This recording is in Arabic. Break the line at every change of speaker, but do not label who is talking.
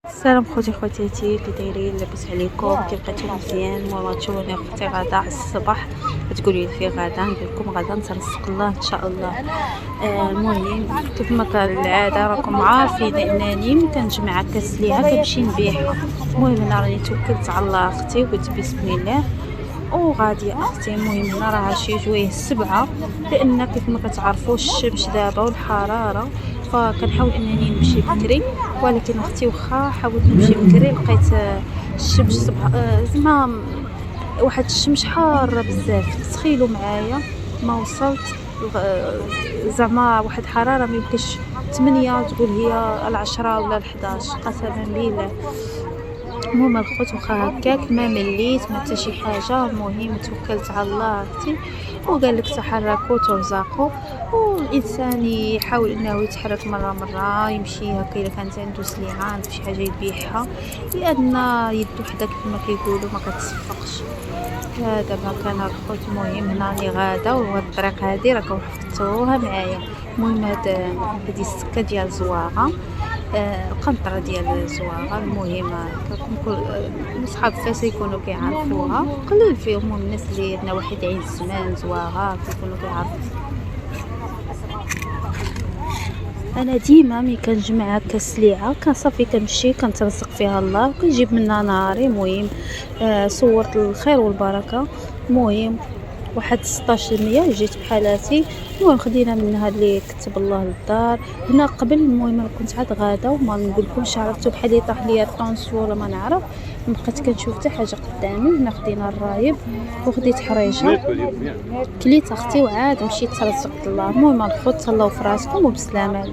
السلام خوتاتي كي دايرين؟ لاباس عليكم؟ كي بقيتو مزيان؟ المهم تشوفوني اختي غدا على الصباح تقولي لي في غدا نقول لكم غدا نترزق الله ان شاء الله. المهم كيف ما كان العاده راكم عارفين انني ملي كنجمع كاس ليها كنمشي نبيعها. المهم انا راني توكلت على الله اختي وقلت بسم الله وغادي اختي. المهم هنا راه شي جويه السبعة، لان كيف ما كتعرفوا الشمس دابا والحراره، فكنحاول انني نمشي بكري. ولكن اختي واخا حاولت نمشي بكري لقيت الشمس زعما واحد الشمس حاره بزاف. تخيلوا معايا ما وصلت زعما واحد حراره ما يمكنش 8 تقول هي العشرة ولا 11 قسما بالله. المهم الخوت واخا هكاك ما مليت ما حتى شي حاجه. المهم توكلت على الله اختي وقال لك تحركوا ترزقوا، والانسان يحاول انه يتحرك مره يمشي هكا الا كانت عنده سلعه عنده شي حاجه يبيعها، لان يد وحده كما كيقولوا ما كتصفقش. هذا ما كان الخوت. المهم هنا راني غاده وهاد الطريق هادي راكم حفظتوها معايا. المهم هادي السكه ديال زواغه، القنطره ديال زواغه. المهم كنكون صحاب فاس يكونوا كيعرفوها، قليل فيهم الناس اللي نواحي عين الزمان زواغه كيكونوا كيعرفوا. انا ديما ملي كنجمع هكا السلعه كنصافي كنمشي كنترزق فيها الله وكنجيب منها نهاري. المهم صورت الخير والبركه. المهم واحد 16% جيت بحالاتي. المهم خدينا منها اللي كتب الله للدار هنا قبل. المهم انا كنت عاد غاده وما نقول لكمش عرفتو بحال طاح ليا الطونسيون ولا ما نعرف، ما بقيت كنشوف حتى حاجه قدامي. هنا خدينا الرايب وخديت حريجه كليت اختي وعاد مشيت ترزقت الله. المهم الخوت تهلاو في راسكم وبسلامه.